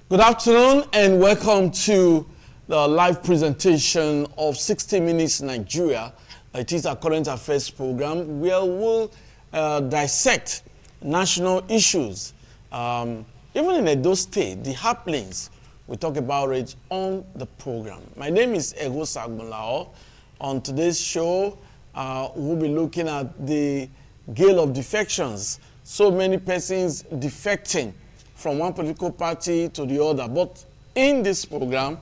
Good afternoon and welcome to the live presentation of 60 Minutes Nigeria. It is a current affairs program where we'll dissect national issues. Even in Edo State, the happenings, we talk about it on the program. My name is Ego Sagbonlao. On today's show, we'll be looking at the gale of defections. So many persons defecting from one political party to the other. But in this program,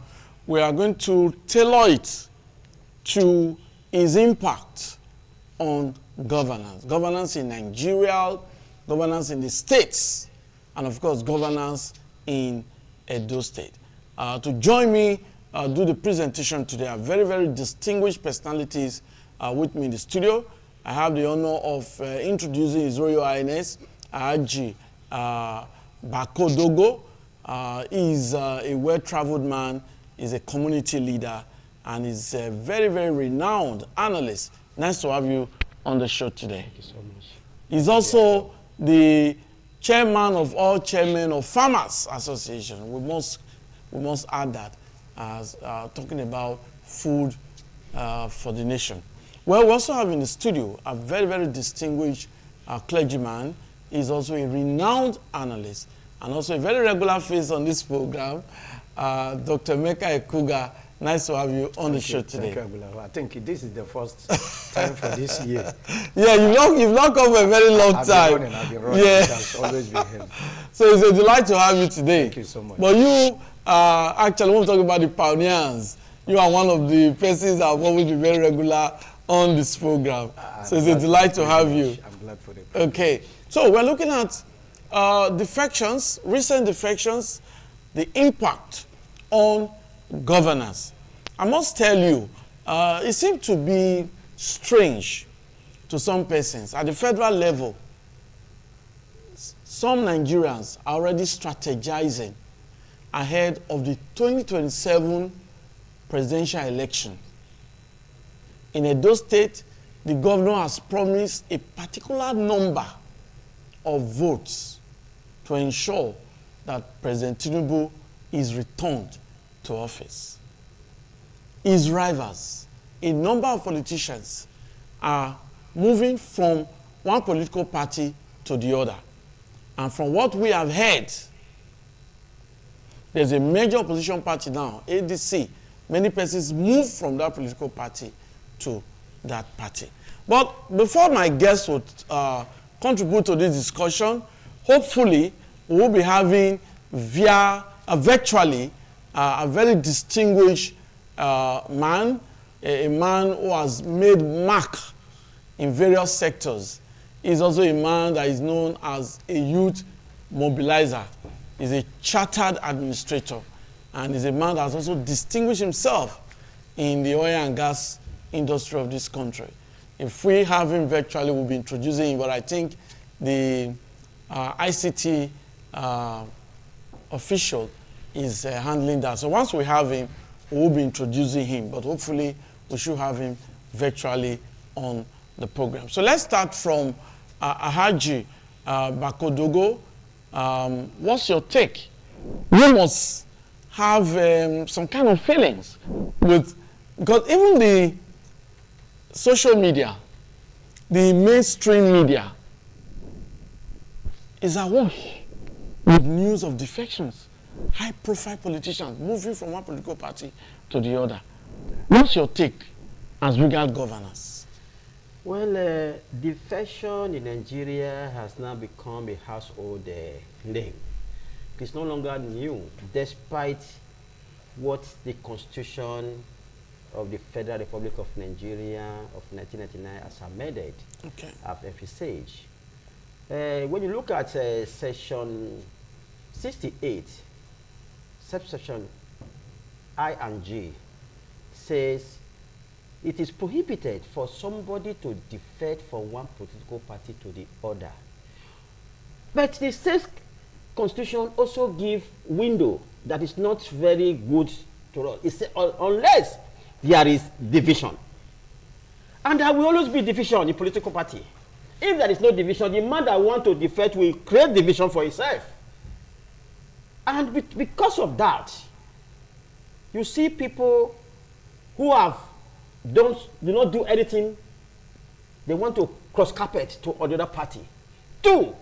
we are going to tailor it to its impact on governance. Governance in Nigeria, governance in the states, and of course, governance in Edo State. To join me, do the presentation today are very, very distinguished personalities with me in the studio. I have the honor of introducing His Royal Highness, Aji Bakodogo. Is a well-traveled man, is a community leader, and is a very, very renowned analyst. Nice to have you on the show today. Thank you so much. He's also the chairman of all chairmen of Farmers Association. We must add that as talking about food for the nation. Well, we also have in the studio a very, very distinguished clergyman. He's also a renowned analyst and also a very regular face on this program, Dr. Meka Ekuga. Nice to have you on the show today. Thank you, Abula. I think this is the first time for this year. Yeah, you've not come for a very long time. I've been running. Yeah. It has always been him. So it's a delight to have you today. Thank you so much. But you, actually, when we talk about the pioneers, you are one of the persons that have always been very regular on this program. So it's a delight to have you. I'm glad for it. Okay, so we're looking at defections, recent defections, the impact on governance. I must tell you, it seemed to be strange to some persons. At the federal level, some Nigerians are already strategizing ahead of the 2027 presidential election. In Edo State, the governor has promised a particular number of votes to ensure that President Tinubu is returned to office. His rivals, a number of politicians, are moving from one political party to the other. And from what we have heard, there's a major opposition party now, ADC. Many persons move from that political party to that party. But before my guests would contribute to this discussion, hopefully we will be having virtually a very distinguished man, a man who has made mark in various sectors. He's also a man that is known as a youth mobilizer. He's a chartered administrator, and is a man that has also distinguished himself in the oil and gas industry of this country. If we have him virtually, we'll be introducing him, but I think the ICT official is handling that. So once we have him, we'll be introducing him, but hopefully we should have him virtually on the program. So let's start from Ahaji Bakodogo. What's your take? You must have some kind of feelings with, because even the social media, the mainstream media is awash with news of defections. High-profile politicians moving from one political party to the other. What's your take as regards governance? Well, defection in Nigeria has now become a household name. It's no longer new, despite what the Constitution of the Federal Republic of Nigeria of 1999 has amended, have envisaged. When you look at section 68, subsection I and G, says it is prohibited for somebody to defect from one political party to the other. But the state constitution also gives window that is not very good to us. It says unless there is division. And there will always be division in political party. If there is no division, the man that wants to defect will create division for himself. And because of that, you see people who do not do anything. They want to cross carpet to another party. Two,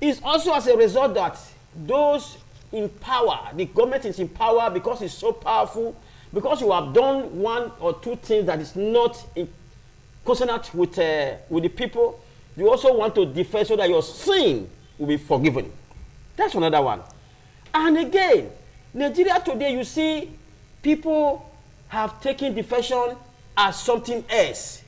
it's also as a result that those in power, the government is in power because it's so powerful, because you have done one or two things that is not in consonant with the people. You also want to defend so that your sin will be forgiven. That's another one. And again, Nigeria today, you see, people have taken defection as something else.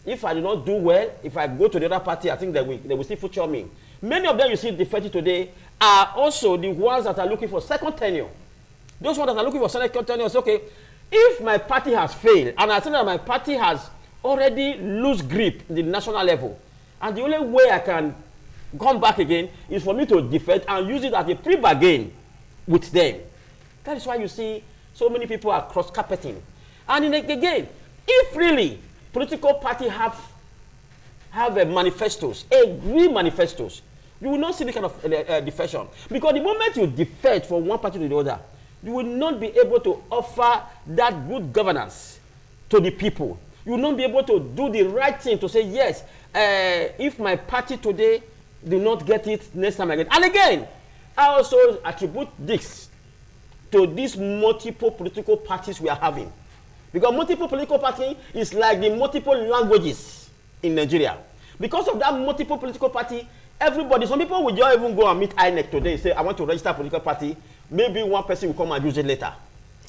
If I do not do well, if I go to the other party, I think they will still feature me. Many of them you see defected today are also the ones that are looking for second tenure. Those ones that are looking for second tenure say, okay, if my party has failed, and I think that my party has already lost grip in the national level, and the only way I can come back again is for me to defect and use it as a pre-bargain with them. That is why you see so many people are cross-carpeting. And again, if really political party have manifestos, agree manifestos, you will not see this kind of defection. Because the moment you defect from one party to the other, you will not be able to offer that good governance to the people. You will not be able to do the right thing to say, yes, if my party today do not get it, next time I get it. And again, I also attribute this to these multiple political parties we are having. Because multiple political party is like the multiple languages in Nigeria. Because of that multiple political party, everybody, some people will just even go and meet INEC today and say, I want to register a political party. Maybe one person will come and use it later.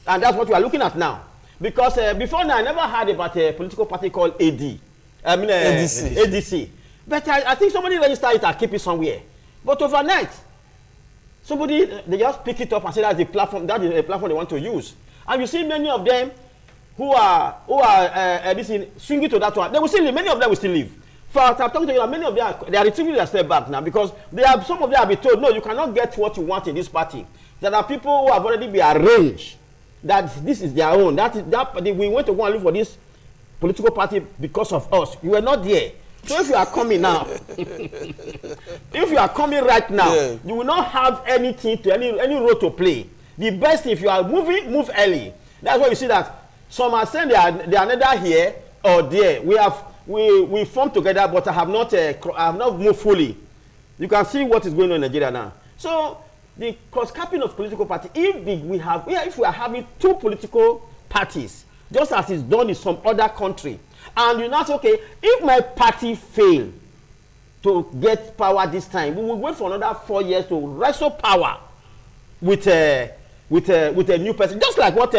And that's what we are looking at now. Because before now, I never heard about a political party called ADC. But I think somebody registered it and keep it somewhere. But overnight, they just pick it up and say that's the platform, that is a platform they want to use. And you see many of them who are swinging to that one. They will still leave. Many of them will still leave. For I'm talking to you, many of them they are retrieving their step back now because some of them have been told, no, you cannot get what you want in this party. There are people who have already been arranged that this is their own. We went to go and look for this political party because of us. You were not there. So if you are coming now, if you are coming right now, yeah, you will not have anything to any role to play. The best, if you are moving, move early. That's why you see that some are saying they are neither here or there. We formed together, but I have not moved fully. You can see what is going on in Nigeria now. So the cross-capping of political party, if we are having two political parties, just as is done in some other country, and you now say, okay, if my party fail to get power this time, we will wait for another 4 years to wrestle power with a new person. Just like what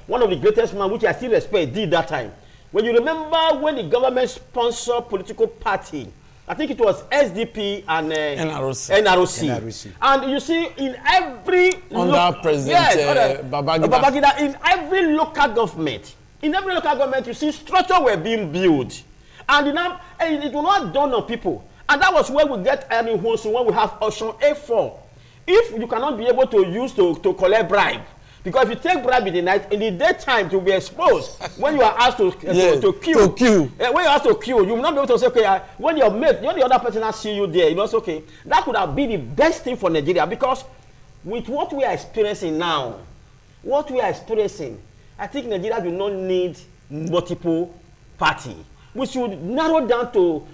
one of the greatest men, which I still respect, did that time. When you remember when the government sponsored political party, I think it was SDP and NRC. And you see, in every under President Babangida, in every local government, you see structure were being built, and it will not dawn on people. And that was where we get when we have option A4. If you cannot be able to use to collect bribe, because if you take bribe in the night, in the daytime to be exposed, when you are asked to queue. When you are asked to queue, you will not be able to say, okay, when your mate, when the other person has see you there, you know, it's okay. That could have been the best thing for Nigeria, because with what we are experiencing now, I think Nigeria do not need multiple party. We should narrow down to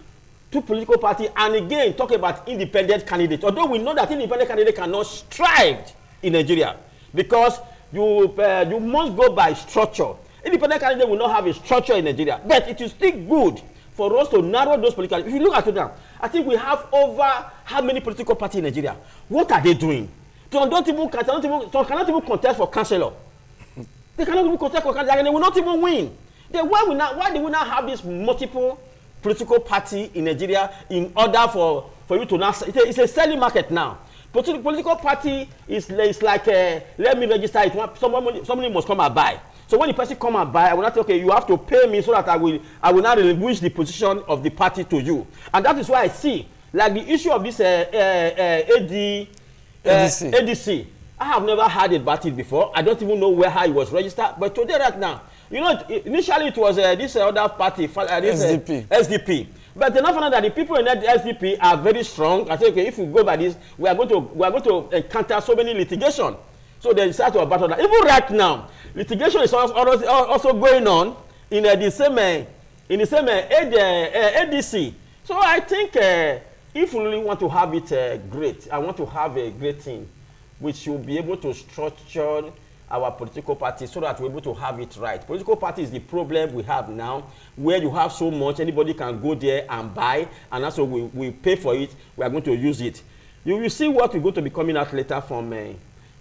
two political parties, and again talk about independent candidates. Although we know that independent candidates cannot strive in Nigeria, because you must go by structure. Independent candidate will not have a structure in Nigeria, but it is still good for us to narrow those political. If you look at it now, I think we have over how many political parties in Nigeria? What are they doing? Some cannot even contest for councillor. They cannot even contest for councillor, and they will not even win. Why do we not have this multiple political party in Nigeria in order for you to now? It's a selling market now. Political party is like let me register it. Somebody must come and buy. So when the person come and buy, I will not say, okay, you have to pay me so that I will not relinquish the position of the party to you. And that is why I see like the issue of this ADC. I have never heard about it before. I don't even know how it was registered. But today, right now, you know, initially it was this other party, SDP. But they now found out that the people in that SDP are very strong. I say, okay, if we go by this, we are going to encounter so many litigation. So they decided to battle that. Even right now, litigation is also going on in the same ADC. So I think if we really want to have it great, I want to have a great team, which will be able to structure our political parties so that we're able to have it right. Political party is the problem we have now, where you have so much, anybody can go there and buy, and also we pay for it, we are going to use it. You will see what we're going to be coming out later from the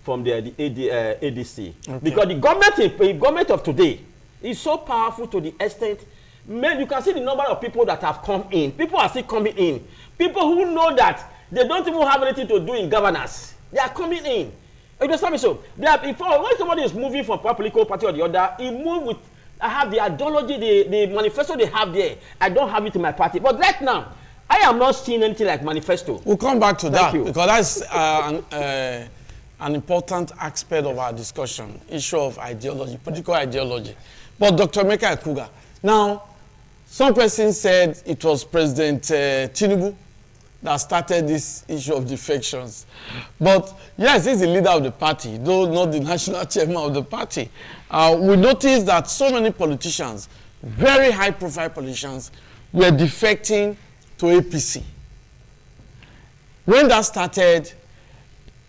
ADC. Okay. Because the government of today is so powerful to the extent, man, you can see the number of people that have come in. People are still coming in. People who know that they don't even have anything to do in governance. They are coming in. You understand me? So, when somebody is moving from one political party or the other, he moves with, I have the ideology, the manifesto they have there. I don't have it in my party. But right now, I am not seeing anything like manifesto. We'll come back to that because that's an important aspect of our discussion, issue of ideology, political ideology. But Dr. Emeka Ekuga, now, some person said it was President Tinubu that started this issue of defections. But yes, he's the leader of the party, though not the national chairman of the party. We noticed that so many politicians, very high-profile politicians, were defecting to APC. When that started,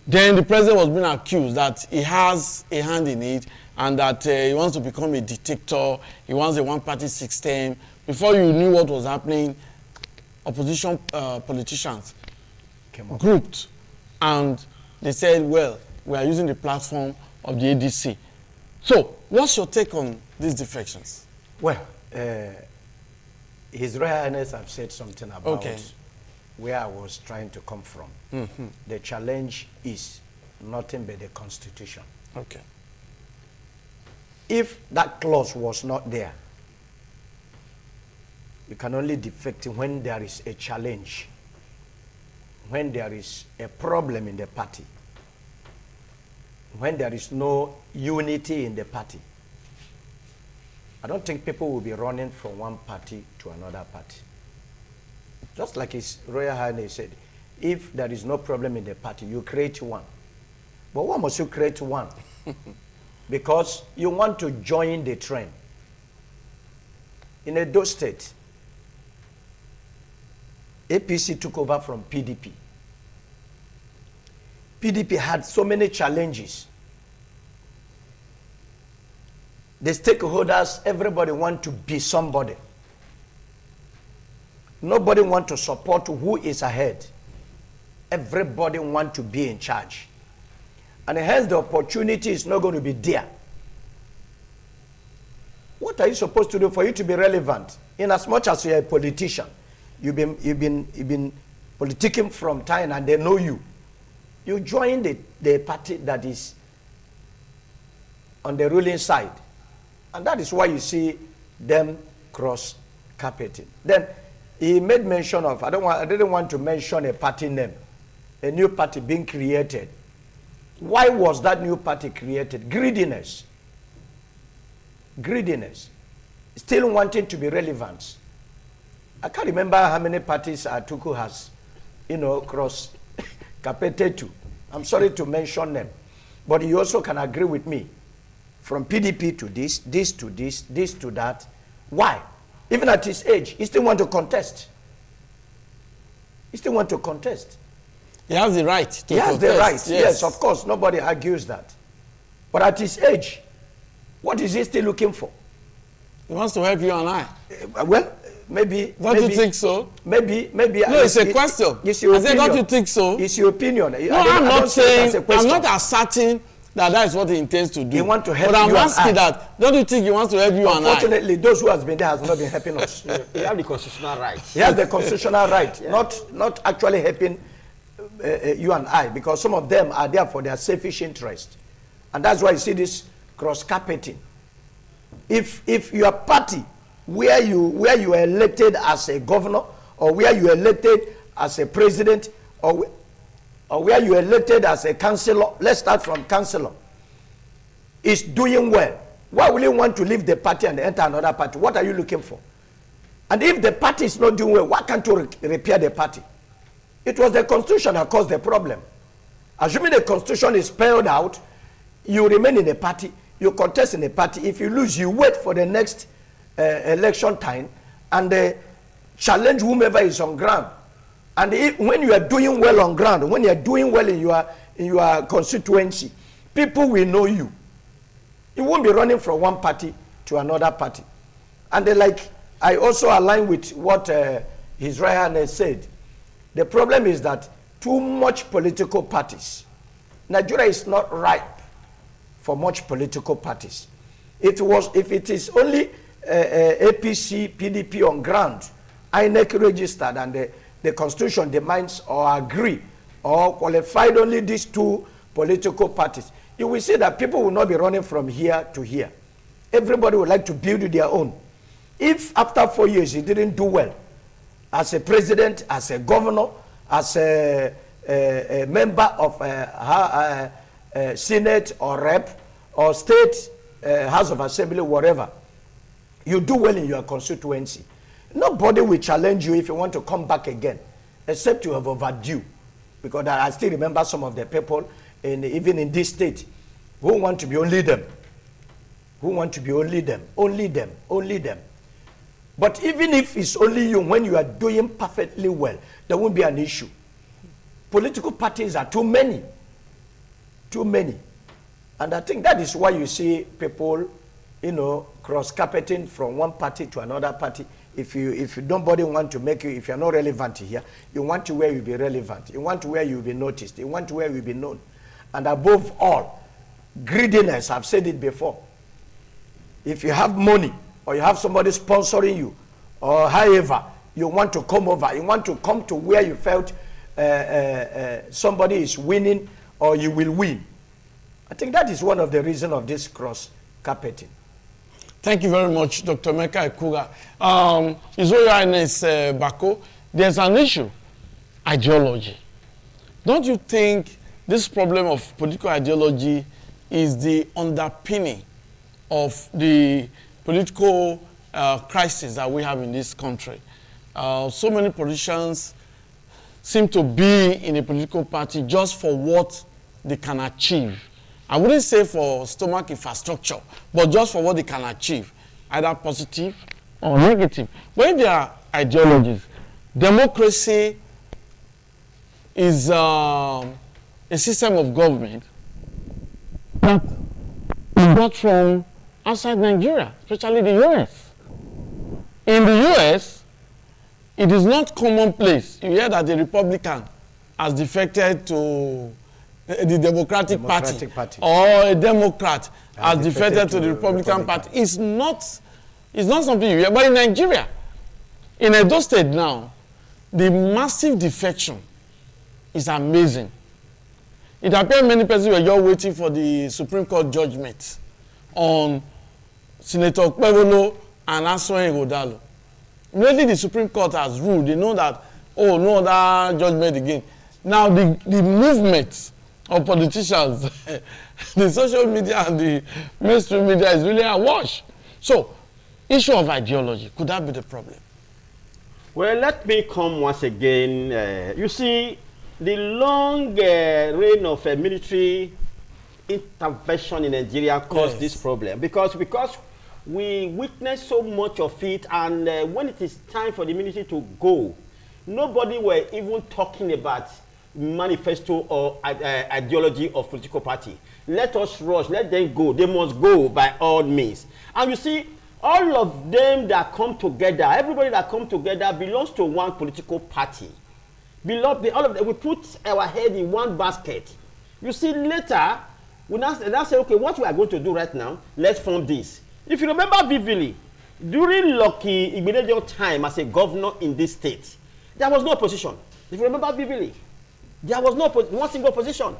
then the president was being accused that he has a hand in it and that he wants to become a dictator, he wants a one-party system. Before you knew what was happening, opposition politicians grouped and they said, well, we are using the platform of the ADC. So, what's your take on these defections? Well, His Royal Highness have said something about where I was trying to come from. Mm-hmm. The challenge is nothing but the Constitution. Okay. If that clause was not there, you can only defect when there is a challenge, when there is a problem in the party, when there is no unity in the party. I don't think people will be running from one party to another party. Just like His Royal Highness said, if there is no problem in the party, you create one. But why must you create one? Because you want to join the trend. In Edo State, APC took over from PDP. PDP had so many challenges. The stakeholders, everybody want to be somebody. Nobody want to support who is ahead. Everybody want to be in charge. And hence the opportunity is not going to be there. What are you supposed to do for you to be relevant? In as much as you're a politician, you've been politicking from time and they know you. You join the party that is on the ruling side. And that is why you see them cross-carpeting. Then he made mention of, I didn't want to mention a party name, a new party being created. Why was that new party created? Greediness. Greediness. Still wanting to be relevant. I can't remember how many parties Atuku has, cross-carpeted to. I'm sorry to mention them. But you also can agree with me. From PDP to this to this, this to that. Why? Even at his age, he still want to contest. He still want to contest. He has the right to contest. He has the right, yes, of course. Nobody argues that. But at his age, what is he still looking for? He wants to help you and I. Well, maybe. Don't you think so? Maybe. No, it's a question. It's your opinion. I said, don't you think so? It's your opinion. No, I'm not saying, I'm not asserting that is what he intends to do. He wants to help you. But I'm you asking that, don't you think he wants to help you and I? Unfortunately, those who has been there has not been helping us. He has the constitutional right. He has the constitutional right, not actually helping you and I, because some of them are there for their selfish interest. And that's why you see this cross-carpeting. If your party, where you are elected as a governor, or where you are elected as a president, or where you are elected as a councillor, let's start from councillor, is doing well, why will you want to leave the party and enter another party? What are you looking for? And if the party is not doing well, why can't you repair the party? It was the constitution that caused the problem. Assuming the constitution is spelled out, you remain in a party, you contest in a party. If you lose, you wait for the next election time and challenge whomever is on ground. And when you are doing well on ground, when you are doing well in your constituency, people will know you. You won't be running from one party to another party. And like I also align with what His Royal Highness said. The problem is that too much political parties. Nigeria is not ripe for much political parties. If it is only APC, PDP on ground, INEC registered, and the constitution demands or agree or qualified only these two political parties, you will see that people will not be running from here to here. Everybody would like to build their own. If after 4 years you didn't do well as a president, as a governor, as a member of Senate or Rep or State House of Assembly, whatever, you do well in your constituency, nobody will challenge you if you want to come back again, except you have overdue. Because I still remember some of the people, even in this state, who want to be only them. Who want to be only them, only them, only them. But even if it's only you, when you are doing perfectly well, there won't be an issue. Political parties are too many. Too many. And I think that is why you see people, cross-carpeting from one party to another party. If nobody want to make you, if you're not relevant here, you want to where you'll be relevant. You want to where you'll be noticed. You want to where you'll be known. And above all, greediness, I've said it before. If you have money, or you have somebody sponsoring you, or however, you want to come over, you want to come to where you felt somebody is winning, or you will win. I think that is one of the reasons of this cross-carpeting. Thank you very much, Dr. Meka Ekuga. His Royal Highness Bako, there's an issue, ideology. Don't you think this problem of political ideology is the underpinning of the political crisis that we have in this country? So many politicians seem to be in a political party just for what they can achieve. I wouldn't say for stomach infrastructure, but just for what they can achieve, either positive or negative. When there are ideologies, democracy is a system of government that is brought from outside Nigeria, especially the US. In the US, it is not commonplace. You hear that the Republican has defected to the Democratic Party, or a Democrat has defected to the Republican Party. It's not something you hear. But in Nigeria, in Edo State now, the massive defection is amazing. It appears many persons were just waiting for the Supreme Court judgment on Senator Okpebholo and Asoen Ighodalo. Immediately the Supreme Court has ruled, they know that, oh, no other judgment again. Now the movement of politicians, the social media and the mainstream media is really awash. So, issue of ideology, could that be the problem? Well, let me come once again. You see, the long reign of military intervention in Nigeria caused this problem because we witnessed so much of it, and when it is time for the military to go, nobody were even talking about manifesto or ideology of political party. Let us rush, let them go. They must go by all means. And you see, all of them that come together, everybody that come together belongs to one political party. All of them, we put our head in one basket. You see, later, we now say, okay, what we are going to do right now, let's form this. If you remember vividly, during Lucky Igbeneghu's time as a governor in this state, there was no opposition. If you remember vividly, there was no one single opposition.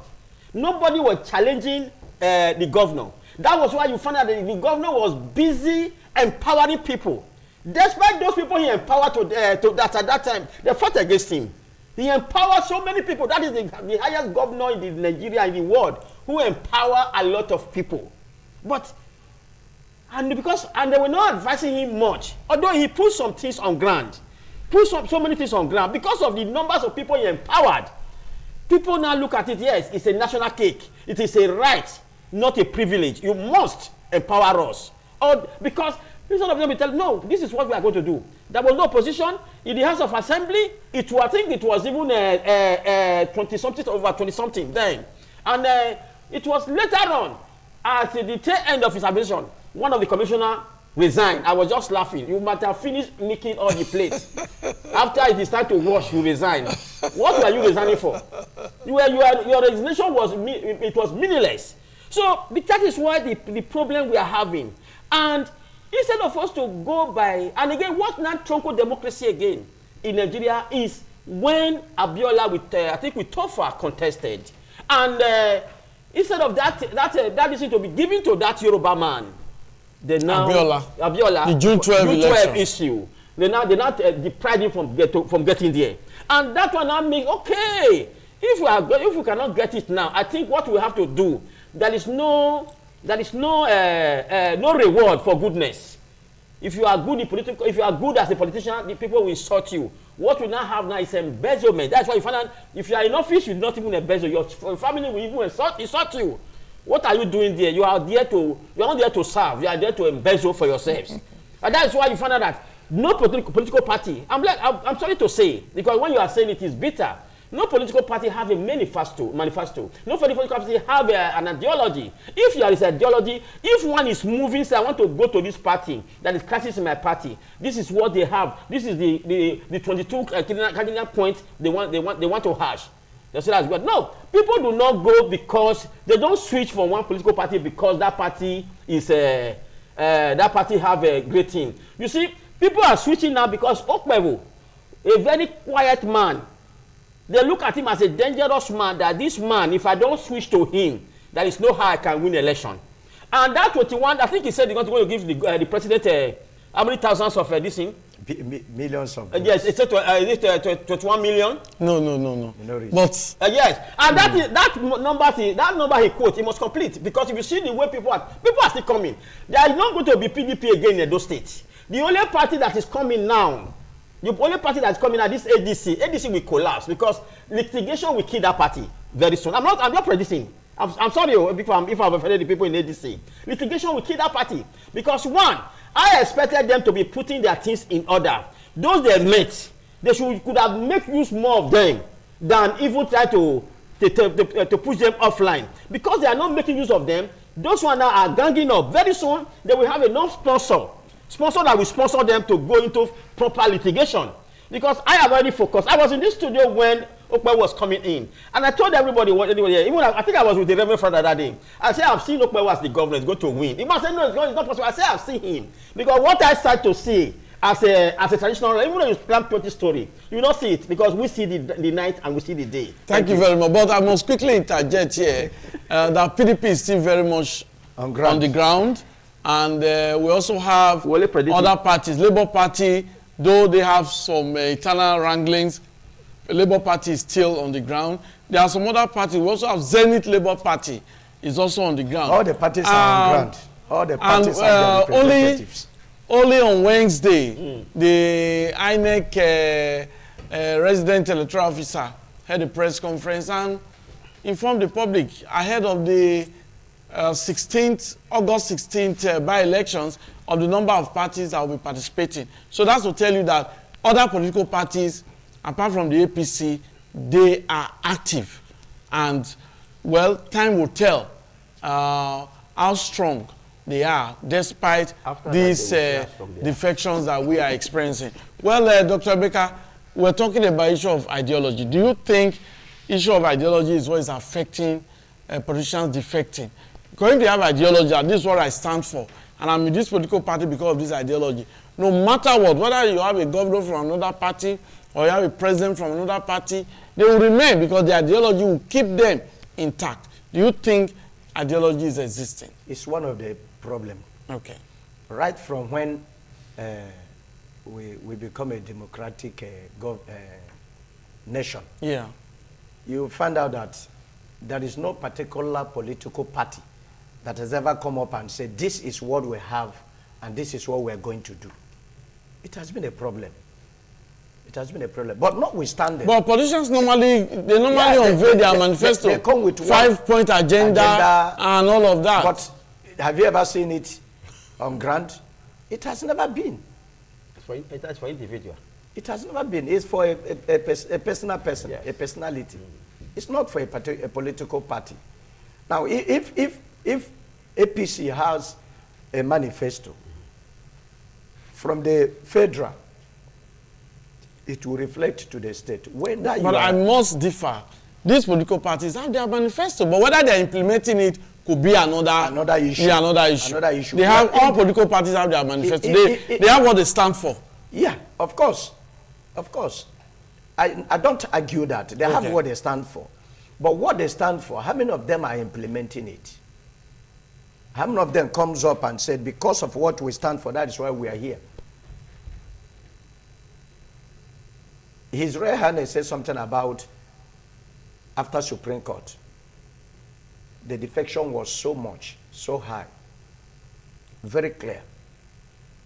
Nobody was challenging the governor. That was why you found out that the governor was busy empowering people. Despite those people he empowered that at that time, they fought against him. He empowered so many people. That is the highest governor in Nigeria, in the world, who empower a lot of people. But And they were not advising him much, although he put some things on ground, so many things on ground. Because of the numbers of people he empowered, people now look at it, yes, it's a national cake. It is a right, not a privilege. You must empower us. Or because instead of them tell, no, this is what we are going to do. There was no opposition in the House of Assembly. I think it was even 20-something, over 20-something then. And it was later on, at the tail end of his administration, one of the commissioners resigned. I was just laughing. You might have finished licking all the plates. After it is time to wash, you resign. What were you resigning for? Your resignation was meaningless. So that is why the problem we are having. And instead of us to go by, and again, what now trunco democracy again in Nigeria is when Abiola with Tofa contested, and instead of that is to be given to that Yoruba man, they now Abiola, the June 12 issue. They now deprived him from getting there, and that one now makes okay. If we cannot get it now, I think what we have to do, there is no reward for goodness. If you are good if you are good as a politician, the people will insult you. What we now have now is embezzlement. That's why you find out if you are in office, you do not even embezzle. Your family will even insult you. What are you doing there? You are not there to serve. You are there to embezzle for yourselves. And that's why you find out that no political party. I'm sorry to say, because when you are saying it is bitter. No political party have a manifesto. No political party have an ideology. If there is ideology, if one is moving, say I want to go to this party, that is crisis in my party. This is what they have. This is the 22 cardinal points they want to hash. They say that's good. No, people do not go because they don't switch from one political party because that party is that party have a great thing. You see, people are switching now because Okpewo, a very quiet man. They look at him as a dangerous man, that this man, if I don't switch to him, there is no how I can win election. And that 21, I think he said he's going to give the president how many thousands of this thing? Millions of votes. Yes, it's 21 million. No. But yes, and that number he quotes, he must complete, because if you see the way people are still coming. There is not going to be PDP again in those states. The only party that is coming now, the only party that's coming at this ADC will collapse because litigation will kill that party very soon. I'm not predicting. I'm sorry if I've offended the people in ADC. Litigation will kill that party because one, I expected them to be putting their things in order. Those they met, could have made use more of them than even try to push them offline, because they are not making use of them. Those ones now are ganging up. Very soon they will have enough sponsor that will sponsor them to go into proper litigation. Because I have already focused. I was in this studio when Okpewo was coming in, and I told everybody here. Even I think I was with the Reverend Father that day. I said I've seen Okpewo as the governor is going to win. He must say no, it's not possible. I said I've seen him, because what I start to see as a traditional, even though you plan 20 story, you don't see it, because we see the night and we see the day. Thank you very much. But I must quickly interject here that PDP is still very much on the ground. And we also have other parties. Labour Party, though they have some internal wranglings, Labour Party is still on the ground. There are some other parties. We also have Zenith Labour Party is also on the ground. All the parties are on ground. All the parties have their representatives. Only on Wednesday, the INEC resident electoral officer had a press conference and informed the public ahead of the August 16th by-elections of the number of parties that will be participating. So that's to tell you that other political parties, apart from the APC, they are active. And, well, time will tell how strong they are, despite these defections that we are experiencing. Well, Dr. Baker, we're talking about issue of ideology. Do you think issue of ideology is what is affecting politicians defecting? Because they have ideology, and this is what I stand for, and I'm in this political party because of this ideology. No matter what, whether you have a governor from another party or you have a president from another party, they will remain because the ideology will keep them intact. Do you think ideology is existing? It's one of the problems. Okay. Right from when we become a democratic nation, yeah, you find out that there is no particular political party that has ever come up and said, this is what we have and this is what we're going to do. It has been a problem. It has been a problem. But notwithstanding. But politicians normally unveil their manifesto. They come with 5-point agenda and all of that. But have you ever seen it on ground? It has never been. It's for individual. It has never been. It's for a personal person, yes. A personality. It's not for a political party. Now, if APC has a manifesto from the federal, it will reflect to the state. But I must differ. These political parties have their manifesto, but whether they're implementing it could be another issue. Yeah, another issue. They have all political parties have their manifesto. They have what they stand for. Yeah, of course. Of course. I don't argue that. They have what they stand for. But what they stand for, how many of them are implementing it? How many of them comes up and said, because of what we stand for, that is why we are here? His Royal Highness said something about after Supreme Court. The defection was so much, so high, very clear.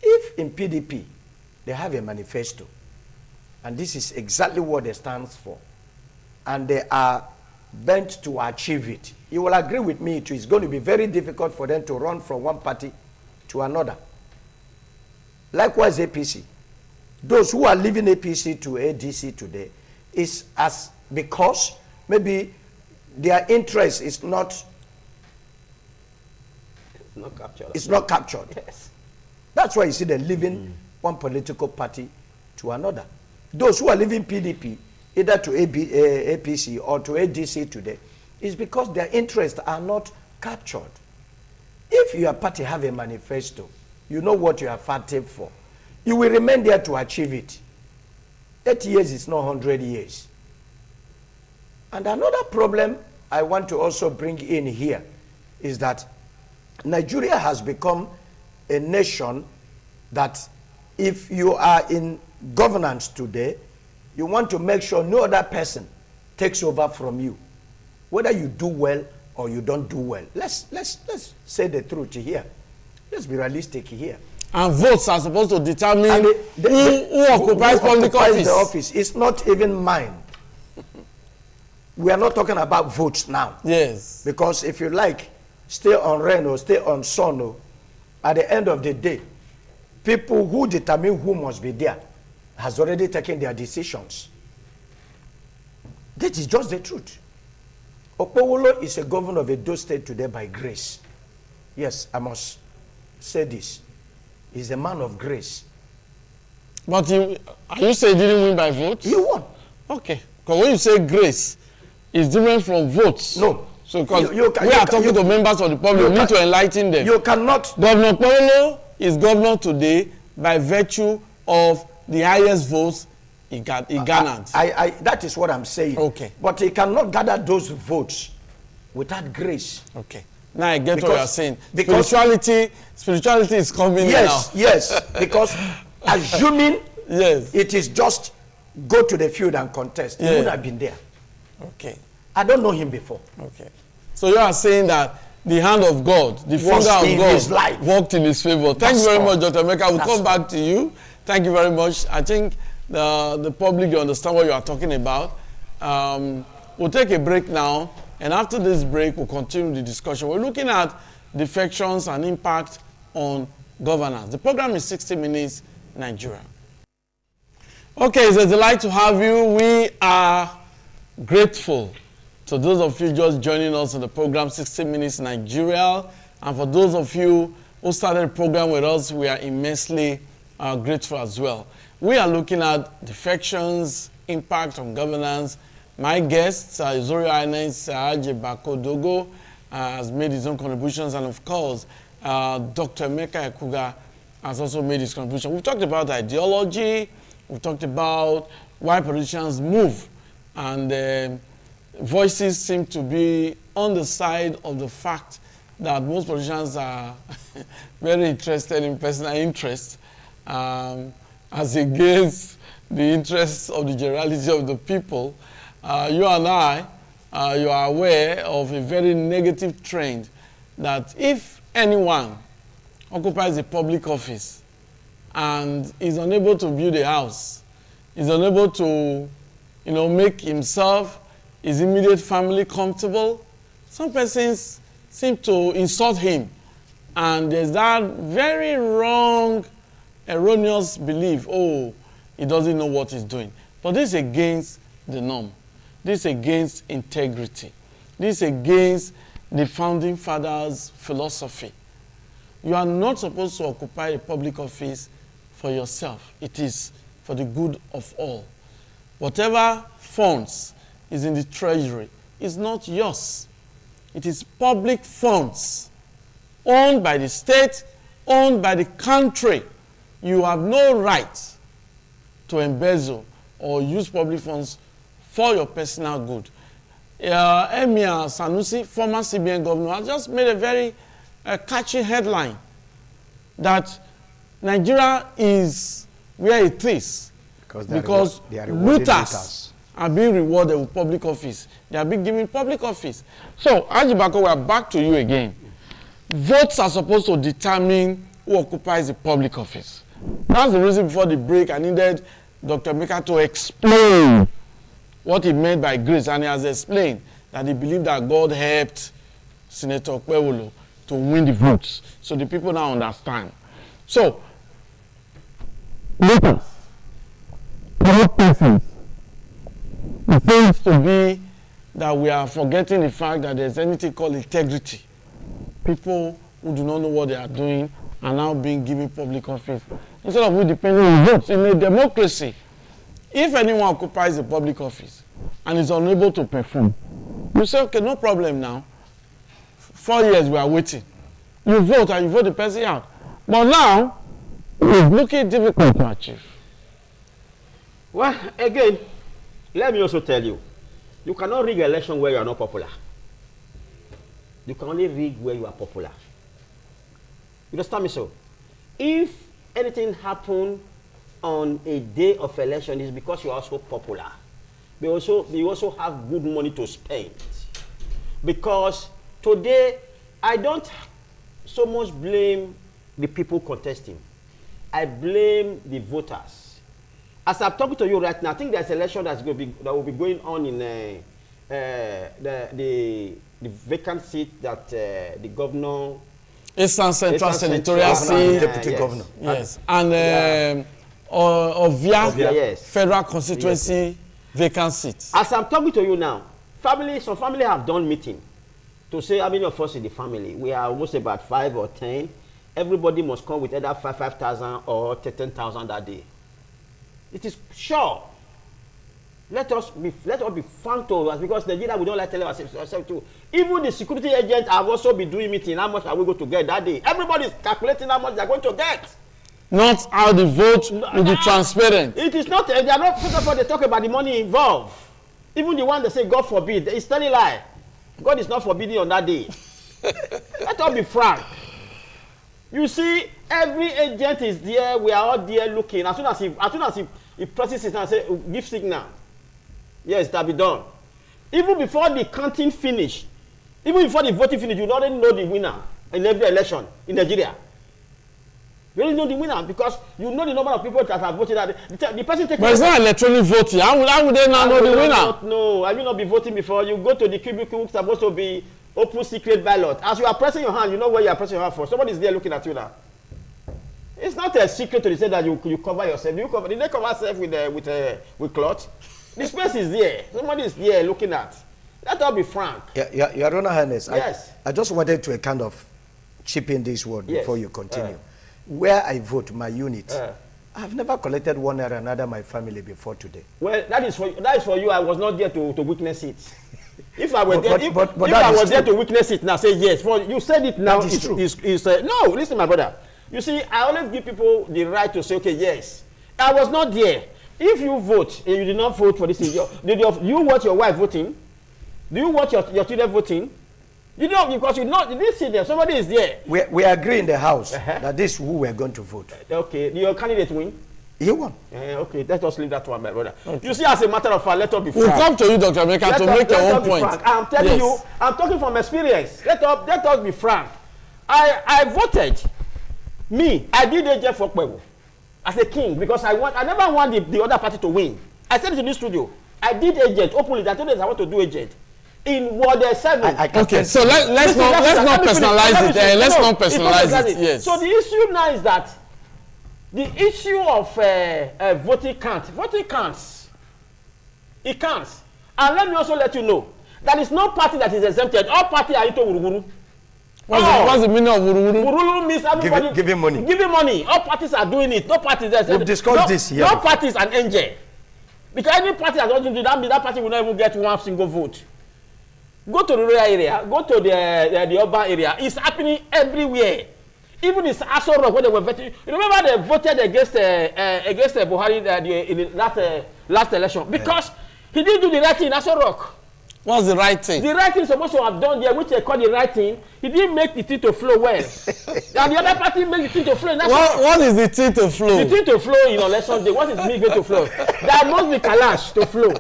If in PDP they have a manifesto, and this is exactly what they stand for, and they are bent to achieve it, you will agree with me too, it's going to be very difficult for them to run from one party to another. Likewise, APC. Those who are leaving APC to ADC today is because maybe their interest is not captured. It's not captured. Yes. That's why you see them leaving one political party to another. Those who are leaving PDP, either to APC or to ADC today, is because their interests are not captured. If your party have a manifesto, you know what you are fighting for. You will remain there to achieve it. 80 years is not 100 years. And another problem I want to also bring in here is that Nigeria has become a nation that if you are in governance today, you want to make sure no other person takes over from you. Whether you do well or you don't do well. Let's say the truth here. Let's be realistic here. And votes are supposed to determine who occupies public office. The office. It's not even mine. We are not talking about votes now. Yes. Because if you like, stay on rain or stay on sun, or at the end of the day, people who determine who must be there has already taken their decisions. That is just the truth. Okpowolo is a governor of Edo State today by grace. Yes, I must say this. He's a man of grace. But are you saying he didn't win by votes? He won. Okay. Because when you say grace, it's different from votes. No. So because we are talking to members of the public, we need to enlighten them. You cannot. Governor Okpowolo is governor today by virtue of the highest votes he garnered. That is what I'm saying. Okay. But he cannot gather those votes without grace. Okay. Now I get what you're saying. Spirituality is coming now. Yes, because assuming it is just go to the field and contest, he would have been there. Okay. I don't know him before. Okay. So you are saying that the hand of God, the finger of God worked in his favor. Thank you very much, Dr. Emeka. We'll come back to you. Thank you very much. I think the public, you understand what you are talking about. We'll take a break now. And after this break, we'll continue the discussion. We're looking at defections and impact on governance. The program is 60 Minutes Nigeria. Okay, it's a delight to have you. We are grateful to those of you just joining us in the program 60 Minutes Nigeria. And for those of you who started the program with us, we are immensely grateful as well. We are looking at defections, impact on governance. My guest, His Royal Highness Haji Bako Dogo, has made his own contributions, and of course, Dr. Emeka Ekuga has also made his contribution. We've talked about ideology, we've talked about why politicians move, and voices seem to be on the side of the fact that most politicians are very interested in personal interest as against the interests of the generality of the people. You and I, you are aware of a very negative trend that if anyone occupies a public office and is unable to build a house, is unable to, make himself, his immediate family comfortable, some persons seem to insult him. And there's that very wrong, erroneous belief, oh, he doesn't know what he's doing. But this is against the norm. This is against integrity. This is against the founding fathers' philosophy. You are not supposed to occupy a public office for yourself. It is for the good of all. Whatever funds is in the treasury is not yours. It is public funds owned by the state, owned by the country. You have no right to embezzle or use public funds for your personal good. Emir Sanusi, former CBN governor, has just made a very catchy headline that Nigeria is where it is because looters are being rewarded with public office. They are being given public office. So, Ajibako, we are back to you again. Votes are supposed to determine who occupies the public office. That's the reason before the break I needed Dr. Mika to explain what he meant by grace, and he has explained that he believed that God helped Senator Kwewolo to win the votes. So the people now understand. So, leaders, corrupt persons, it seems to be that we are forgetting the fact that there's anything called integrity. People who do not know what they are doing are now being given public office. Instead of we depending on votes in a democracy, if anyone occupies a public office and is unable to perform, you say, okay, no problem now. 4 years we are waiting. You vote and you vote the person out. But now, it's looking difficult to achieve. Well, again, let me also tell you, you cannot rig an election where you are not popular. You can only rig where you are popular. You understand me so? If anything happens on a day of election, it's because you are also popular. You also have good money to spend. Because today, I don't so much blame the people contesting. I blame the voters. As I'm talking to you right now, I think there's an election that will be going on in the vacant seat that the governor, Eastern Central Senatorial seat, deputy governor. Yes, and Ovia, yes, federal constituency vacant seat. As I'm talking to you now, some family have done meeting to say how many of us in the family. We are almost about 5 or 10. Everybody must come with either 5,000 or 10,000 that day. It is sure. Let us be frank to us, because Nigeria we don't like telling ourselves too. Even the security agents have also been doing meeting. How much are we going to get that day? Everybody is calculating how much they are going to get. Not how the vote will be transparent. It is not. They are not. First of all, they talk about the money involved. Even the one that say God forbid, it's telling a lie. God is not forbidding on that day. Let us be frank. You see, every agent is there. We are all there looking. As soon as he presses it and say give signal, yes, that be done. Even before the counting finish, even before the voting finish, you already know the winner in every election in Nigeria. You already know the winner because you know the number of people that have voted. The person taking. But it's not electronic voting. How would they now know the winner? No, have you not been voting before? You go to the cubicle, it's supposed to be open secret ballot. As you are pressing your hand, you know where you are pressing your hand for. Somebody is there looking at you now. It's not a secret to say that you cover yourself. Did they cover yourself with cloth? The space is there. Somebody is there looking at. Let us be frank. Your Honor Highness, yes. I just wanted to kind of chip in this word before you continue. Where I vote, my unit, I've never collected one or another my family before today. Well, that is for you. I was not there to witness it. If I were there, if I was there to witness it now, say yes. For you said it now. That is true. No, listen, my brother. You see, I always give people the right to say, okay, yes, I was not there. If you vote and you did not vote for this, did you watch your wife voting? Do you watch your children voting? You know, because you didn't see them. Somebody is there. We agree in the house that this is who we are going to vote. Okay, did your candidate win? He won. Okay, let us leave that one, my brother. Okay. You see, as a matter of fact, let us be frank. We'll come to you, Dr. Emeka, to make your own point. I'm telling you, I'm talking from experience. Let us be frank. I voted. I did AJ for Okpewo as a king because I never want the other party to win. I said it in this studio. I did agent openly. I told them I want to do agent in Ward 7. Okay, so let's not personalize it. Let's not personalize it. Yes. So the issue now is that the issue of voting counts. Voting counts. It counts. And let me also let you know that is no party that is exempted. All parties are into Wuruguru. What's the meaning of Wuruguru? Wuruguru means everybody giving money. Giving money. All parties are doing it. No parties there. We've discussed this here. No party is an angel. Because any party that doesn't do that party will not even get one single vote. Go to the rural area. Go to the urban area. It's happening everywhere. Even in Aso Rock, when they were voting, you remember they voted against Buhari in the last election because he didn't do the right thing in Aso Rock. What's the right thing? The right thing supposed to have done there, which they call the right thing. He didn't make the thing to flow well. And the other party made the thing to flow. What is the thing to flow? The thing to flow in election day. What is the to flow? There must be kalash to flow.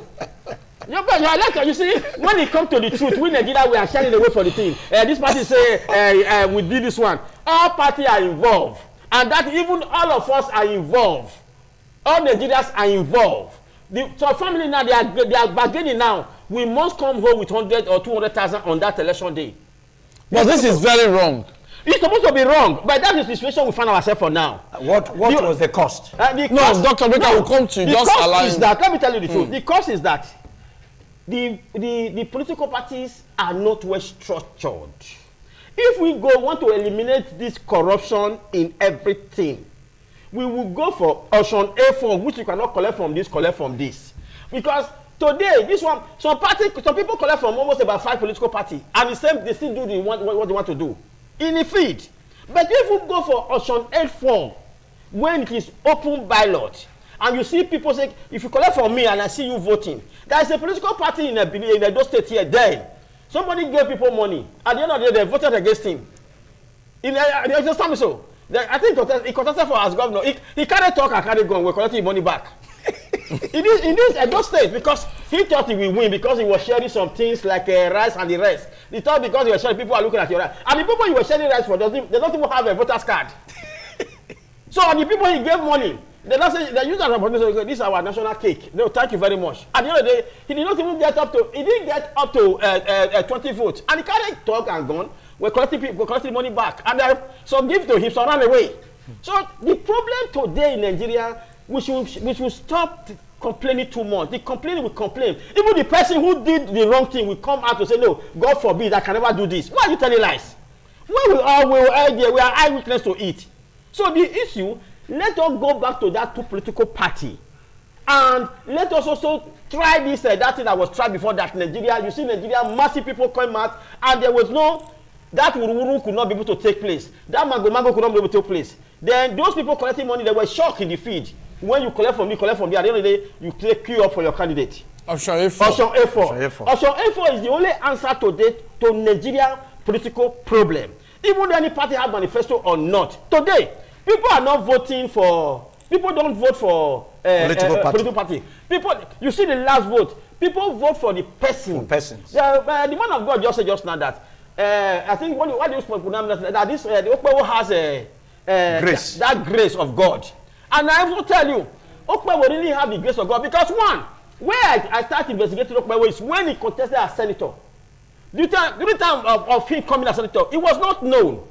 You see, when it comes to the truth, we Nigeria, we are shining the way for the thing. This party say we did this one. All parties are involved, and that even all of us are involved. All Nigerians are involved. So family now they are bargaining now. We must come home with 100 or 200,000 on that election day. But this is very wrong. It's supposed to be wrong, but that is the situation we find ourselves for now. What was the cost? Dr. Emeka will come to just allow him. Let me tell you the truth. The cost is that the political parties are not well structured. If we want to eliminate this corruption in everything, we will go for option A form, which you cannot collect from this. Because today, this one, some people collect from almost about 5 political parties, and they still do what they want to do in the field. But if you go for option A form, when it is open ballot, and you see people say, if you collect from me and I see you voting, there is a political party in Edo State here. Then somebody gave people money. At the end of the day, they voted against him. They understand me so. I think he contested for as governor. He carried talk and carried gun. We're collecting money back. in this Edo State, because he thought he will win because he was sharing some things like rice and the rest. He thought because he was sharing, people are looking at your rice. And the people he was sharing rice for, they don't even have a voter's card. So the people he gave money, they don't say they use as a this is our national cake. No, thank you very much. At the end of the day, he did not even get up to 20 votes. And he carried talk and gun. We're collecting money back. And some give to him, some ran away. So the problem today in Nigeria, we should stop complaining too much. The complaining will complain. Even the person who did the wrong thing will come out to say, no, God forbid, I can never do this. Why are you telling lies? When we are eyewitness to it. So the issue, let us go back to that two political party. And let us also try this, that thing that was tried before that Nigeria. You see Nigeria, massive people come out, and there was that Wuru could not be able to take place. That Mango could not be able to take place. Then those people collecting money, they were shocked in the field. When you collect from me, collect from me, at the end of the day, you take queue up for your candidate. Option A4. Option A4. Option A4 is the only answer to Nigeria political problem. Even though any party have manifesto or not. Today, people are not voting for, people don't vote for political party. People, you see the last vote, people vote for the person. For persons. The man of God just said just now that, I think what do you pronounce that this, the Okpewo has grace. That grace of God. And I will tell you, Okpewo really have the grace of God because one, where I started investigating Okpewo is when he contested as senator. During the time of him coming as senator, it was not known.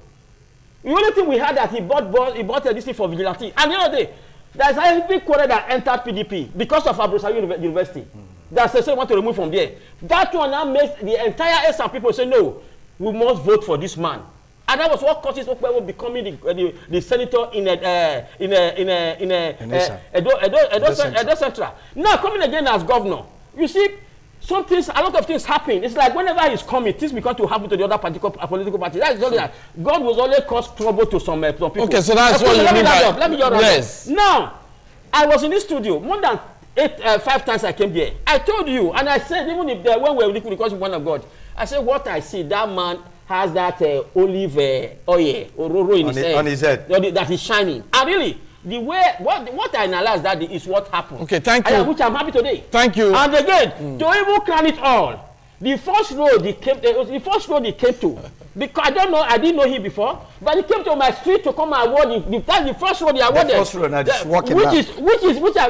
The only thing we had that he bought this thing for vigilante. And the other day, there is a heavy quarter that entered PDP because of Abruzaya University. That's the same want to remove from there. That one now makes the entire ESA people say, no, we must vote for this man. And that was what causes Okpewo becoming the senator in Edo Central. Now coming again as governor, you see, a lot of things happen. It's like whenever he's coming, things become to happen to the other political party. That is only that God was always cause trouble to some people. Okay, so that's what you mean by... Let me just yes. Now, I was in this studio more than 5 times I came there. I told you, and I said, even if when we were looking because one of God, I said, what I see, that man has that olive oil, ororo in his head. On his head. That is shining. And really, the way what I analyzed that day is what happened. Okay, thank you. Which I'm happy today. Thank you. And again, to even crown it all, the first road he came to, because I didn't know him before, but he came to my street to come and award. That's the first road he awarded. The first road,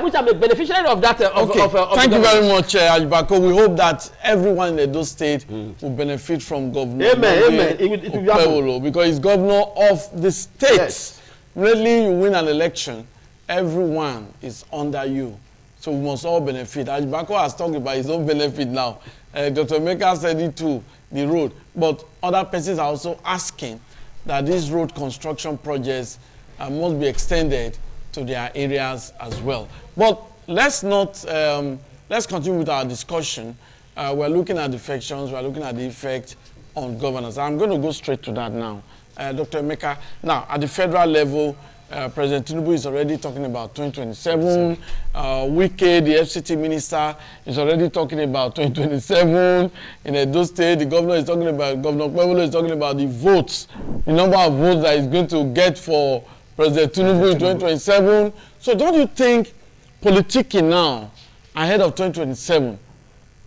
which I'm a beneficiary of that. Thank you very much, Ajibako. We hope that everyone in Edo State will benefit from Governor. Amen. It will happen. Because he's governor of the state. Yes. Really, you win an election, everyone is under you. So we must all benefit. Ajibako has talked about his own benefit now. Dr. Emeka said it too, the road. But other persons are also asking that these road construction projects must be extended to their areas as well. But let's continue with our discussion. We're looking at defections, we're looking at the effect on governance. I'm going to go straight to that now. Dr. Emeka, now at the federal level, President Tinubu is already talking about 2027. Wike, the FCT minister, is already talking about 2027. In Edo State, the governor is talking about, Governor Kwebolo is talking about the votes, the number of votes that he's going to get for President Tinubu in 2027. So don't you think politicking now, ahead of 2027,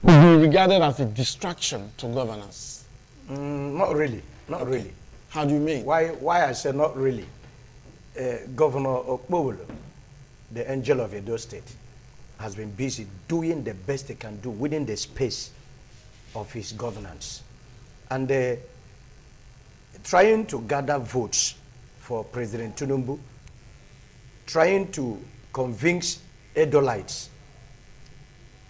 will be regarded as a distraction to governance? Not really. Not really. How do you mean? Why I say not really? Governor Okpowolo, the angel of Edo State, has been busy doing the best he can do within the space of his governance. And trying to gather votes for President Tinubu, trying to convince Edolites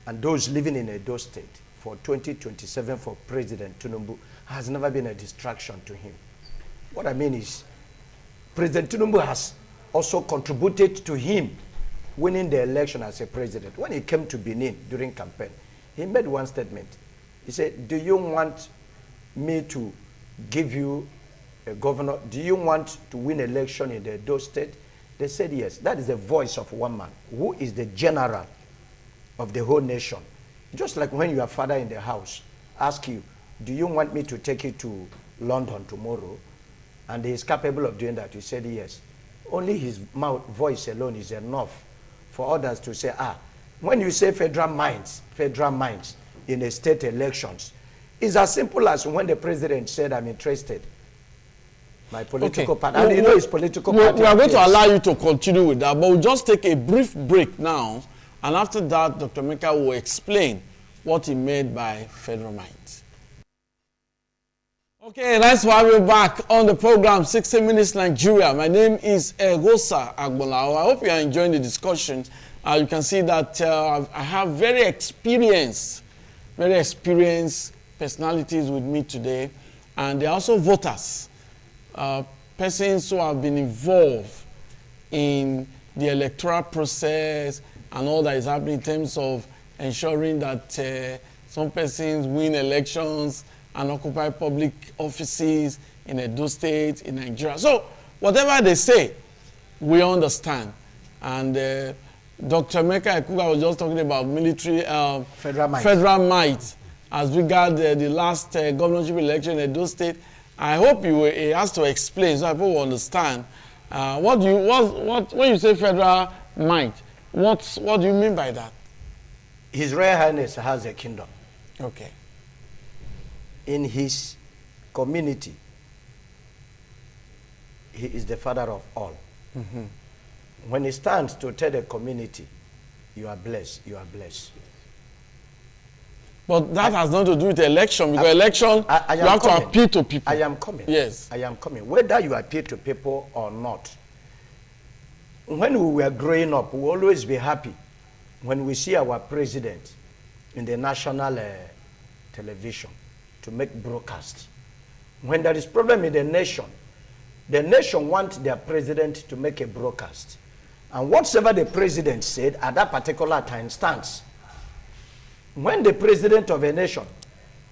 and those living in Edo State for 2027 for President Tinubu has never been a distraction to him. What I mean is, President Tinubu has also contributed to him winning the election as a president. When he came to Benin during campaign, he made one statement. He said, do you want me to give you a governor? Do you want to win election in the Edo State? They said yes. That is the voice of one man, who is the general of the whole nation. Just like when your father in the house asks you, do you want me to take you to London tomorrow? And he is capable of doing that. He said yes. Only his voice alone is enough for others to say, when you say federal minds in a state elections, it's as simple as when the president said, I'm interested. My political party. And you know his political party. We are going to allow you to continue with that, but we'll just take a brief break now. And after that, Dr. Meka will explain what he meant by federal minds. Okay, nice to have you back on the program 60 Minutes Nigeria. My name is Egosa Agbolao. I hope you are enjoying the discussion. You can see that I have very experienced personalities with me today, and they are also voters, persons who have been involved in the electoral process and all that is happening in terms of ensuring that some persons win elections and occupy public offices in Edo State, in Nigeria. So whatever they say, we understand. And Dr. Meka Ekuga was just talking about military federal might as regards the last governorship election in Edo State. I hope he has to explain so people will understand. When you say federal might, what do you mean by that? His Royal Highness has a kingdom. Okay. In his community, he is the father of all. Mm-hmm. When he stands to tell the community, you are blessed, you are blessed. But that has nothing to do with the election, because election, you have to appeal to people. I am coming. Yes. I am coming. Whether you appeal to people or not, when we were growing up, we will always be happy when we see our president in the national television to make broadcast. When there is problem in the nation wants their president to make a broadcast. And whatever the president said at that particular time stands. When the president of a nation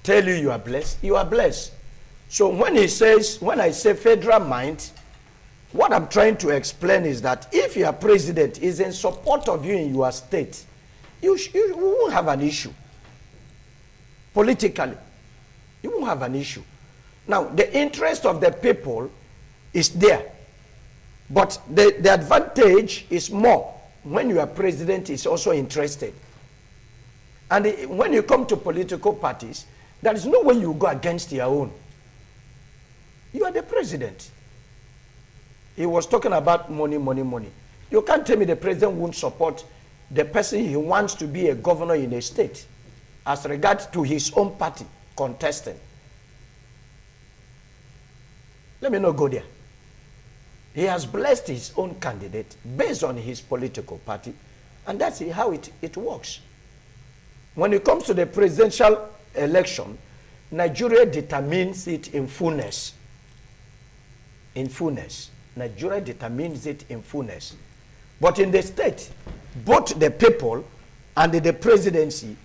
tell you are blessed, you are blessed. So when I say federal mind, what I'm trying to explain is that if your president is in support of you in your state, you won't have an issue. Politically, you won't have an issue. Now, the interest of the people is there. But the advantage is more when your president is also interested. And when you come to political parties, there is no way you go against your own. You are the president. He was talking about money, money, money. You can't tell me the president won't support the person he wants to be a governor in a state as regards to his own party contesting. Let me not go there. He has blessed his own candidate based on his political party, and that's how it works. When it comes to the presidential election, Nigeria determines it in fullness. In fullness. Nigeria determines it in fullness. But in the state, both the people and the presidency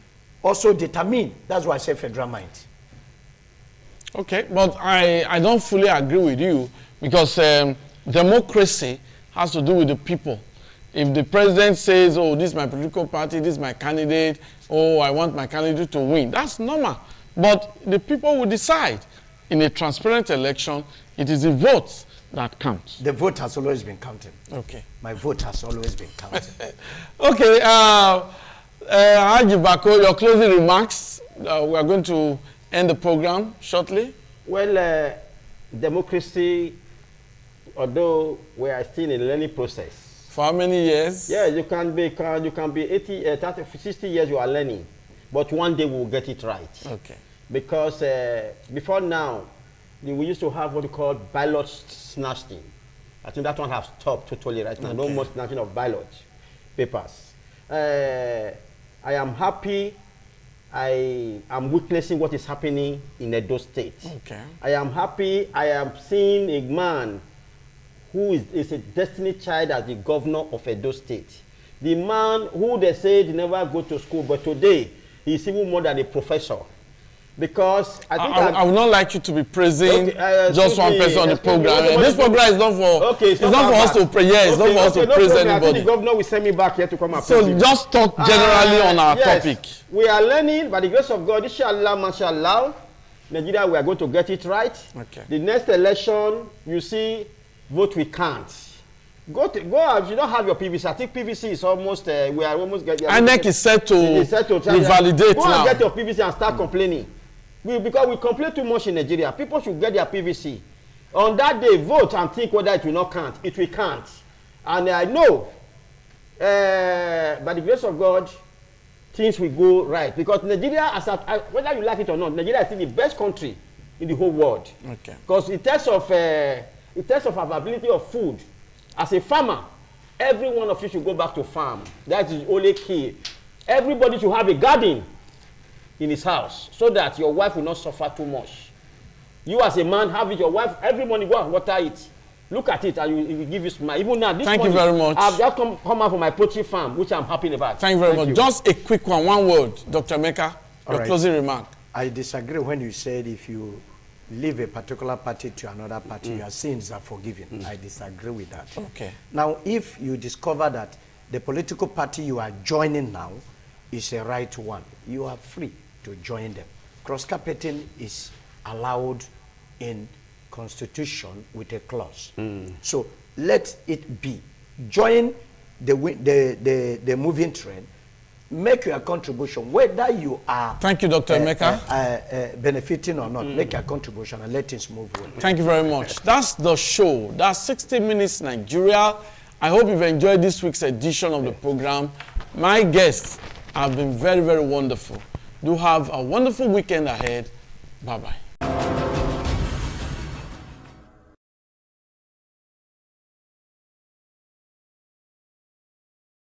also determine. That's why I say federal mind. Okay, but I don't fully agree with you, because democracy has to do with the people. If the president says, oh, this is my political party, this is my candidate, oh, I want my candidate to win, that's normal. But the people will decide. In a transparent election, it is the votes that counts. The vote has always been counted. Okay. My vote has always been counted. Okay, Haji Bako, your closing remarks. We are going to end the program shortly. Well, democracy, although we are still in a learning process. For how many years? Yeah, you can be 80, 30, 60 years you are learning, but one day we will get it right. Okay. Because before now, we used to have what we call ballot snatching. I think that one has stopped totally right now. Okay. No more snatching of ballot papers. I am happy. I am witnessing what is happening in Edo State. Okay. I am happy. I am seeing a man who is a destiny child as the governor of Edo State. The man who they said never go to school, but today he is even more than a professor. Because I think I would not like you to be praising just one person on the program. This program is not for it's not for us to praise. Yeah, it's not for us to praise anybody. I think the governor will send me back here to come and praise him. So just talk generally on our topic. We are learning by the grace of God. Inshallah, mashallah, Nigeria, we are going to get it right. Okay. The next election, you see, vote we can't. Go out. You don't have your PVC. I think PVC is almost. We are almost getting. INEC is set to revalidate now. Go and get your PVC and start complaining. Because we complain too much in Nigeria. People should get their PVC. On that day, vote and think whether it will not count. It will count. And I know, by the grace of God, things will go right. Because Nigeria, whether you like it or not, Nigeria is still the best country in the whole world. Okay. Because in terms of availability of food, as a farmer, every one of you should go back to farm. That is the only key. Everybody should have a garden in his house, so that your wife will not suffer too much. You as a man have it, your wife, every morning go and water it. Look at it and it will give you smile. Even now, this Thank morning, you very much. I've just come out from my poultry farm, which I'm happy about. Thank you very much. Just a quick one word, Dr. Meka, your closing remark. I disagree when you said if you leave a particular party to another party, your sins are forgiven. I disagree with that. Okay. Now, if you discover that the political party you are joining now is a right one, you are free to join them. Cross-carpeting is allowed in Constitution with a clause. So let it be. Join the moving train. Make your contribution, whether you are Thank you, Dr. Meka. Benefiting or not. Make your contribution and let things move on. Thank you very much. That's the show. That's 60 Minutes Nigeria. I hope you've enjoyed this week's edition of the program. My guests have been very, very wonderful. Do have a wonderful weekend ahead. Bye-bye.